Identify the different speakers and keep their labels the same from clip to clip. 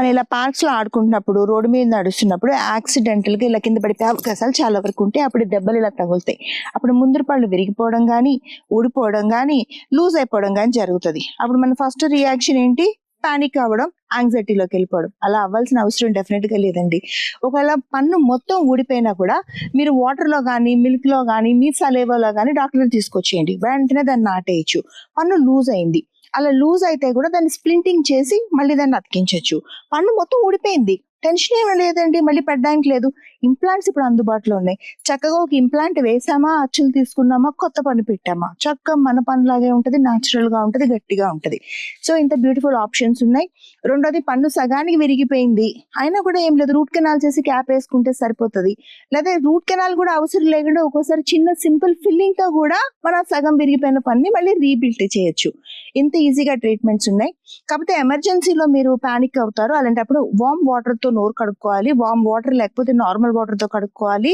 Speaker 1: మనం ఇలా పార్క్స్ లో ఆడుకుంటున్నప్పుడు రోడ్డు మీద నడుస్తున్నప్పుడు యాక్సిడెంటల్ గా ఇలా కింద పడిపోయే అవకాశాలు చాలా వరకు ఉంటాయి. అప్పుడు దెబ్బలు ఇలా తగులుతాయి. అప్పుడు ముందర పళ్ళు విరిగిపోవడం కానీ, ఊడిపోవడం కానీ, లూజ్ అయిపోవడం కానీ జరుగుతుంది. అప్పుడు మన ఫస్ట్ రియాక్షన్ ఏంటి? పానిక్ అవ్వడం, యాంగ్జైటీలోకి వెళ్ళిపోవడం. అలా అవ్వాల్సిన అవసరం డెఫినెట్ గా లేదండి. ఒకవేళ పన్ను మొత్తం ఊడిపోయినా కూడా మీరు వాటర్ లో కానీ, మిల్క్ లో కానీ, మీ సలేవాలో కానీ డాక్టర్ తీసుకొచ్చేయండి. వెంటనే దాన్ని నాటేయచ్చు. పన్ను లూజ్ అయింది, అలా లూజ్ అయితే కూడా దాన్ని స్ప్లింటింగ్ చేసి మళ్ళీ దాన్ని అతికించవచ్చు. పన్ను మొత్తం ఊడిపోయింది, టెన్షన్ ఏమీ లేదండి, మళ్ళీ పెట్టడానికి లేదు. ఇంప్లాంట్స్ ఇప్పుడు అందుబాటులో ఉన్నాయి. చక్కగా ఒక ఇంప్లాంట్ వేసామా, అచ్చులు తీసుకున్నామా, కొత్త పన్ను పెట్టామా, చక్కగా మన పన్నులాగే ఉంటుంది, న్యాచురల్ గా ఉంటుంది, గట్టిగా ఉంటుంది. సో ఇంత బ్యూటిఫుల్ ఆప్షన్స్ ఉన్నాయి. రెండోది, పన్ను సగానికి విరిగిపోయింది అయినా కూడా ఏం లేదు, రూట్ కెనాల్ చేసి క్యాప్ వేసుకుంటే సరిపోతుంది. లేదా రూట్ కెనాల్ కూడా అవసరం లేకుండా ఒక్కోసారి చిన్న సింపుల్ ఫిల్లింగ్ తో కూడా మన సగం విరిగిపోయిన పన్ని మళ్ళీ రీబిల్ట్ చేయొచ్చు. ఇంత ఈజీగా ట్రీట్మెంట్స్ ఉన్నాయి. కాకపోతే ఎమర్జెన్సీలో మీరు పానిక్ అవుతారు, అలాంటప్పుడు వార్మ్ వాటర్ తో నోరు కడుక్కోవాలి. వార్మ్ వాటర్ లేకపోతే నార్మల్ వాటర్ తో కడుక్కోవాలి.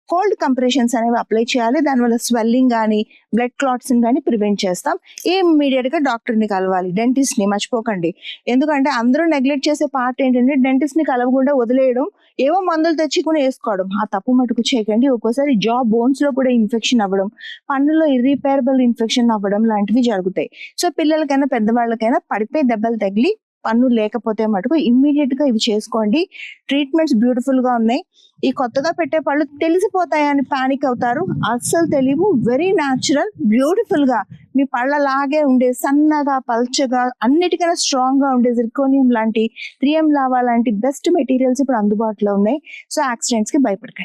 Speaker 1: కోల్డ్ కంప్రెషన్స్ అనేవి అప్లై చేయాలి. దానివల్ల స్వెల్లింగ్ కానీ, బ్లడ్ క్లాట్స్ కానీ ప్రివెంట్ చేస్తాం. ఇమ్మీడియట్ గా డాక్టర్ ని కలవాలి, డెంటిస్ట్ ని మర్చిపోకండి. ఎందుకంటే అందరూ నెగ్లెక్ట్ చేసే పార్ట్ ఏంటంటే డెంటిస్ట్ ని కలవకుండా వదిలేయడం, ఏవో మందులు తెచ్చుకుని వేసుకోవడం. ఆ తప్పు మటుకు చేయకండి. ఒక్కోసారి జా బోన్స్ లో కూడా ఇన్ఫెక్షన్ అవ్వడం, పన్నులో ఇర్రిపేరబుల్ ఇన్ఫెక్షన్ అవ్వడం లాంటివి జరుగుతాయి. సో పిల్లలకైనా పెద్దవాళ్ళకైనా పడిపోయి దెబ్బలు తగిలి పన్ను లేకపోతే మటుకు ఇమ్మీడియట్ గా ఇవి చేసుకోండి. ట్రీట్మెంట్స్ బ్యూటిఫుల్ గా ఉన్నాయి. ఈ కొత్తగా పెట్టే పళ్ళు తెలిసిపోతాయని పానిక్ అవుతారు, అస్సలు తెలియవు. వెరీ న్యాచురల్, బ్యూటిఫుల్ గా మీ పళ్ళలాగే ఉండే సన్నగా, పల్చగా, అన్నిటికన్నా స్ట్రాంగ్ గా ఉండే జిర్కోనియం లాంటి, 3M లావా లాంటి బెస్ట్ మెటీరియల్స్ ఇప్పుడు అందుబాటులో ఉన్నాయి. సో యాక్సిడెంట్స్ కి భయపడకండి.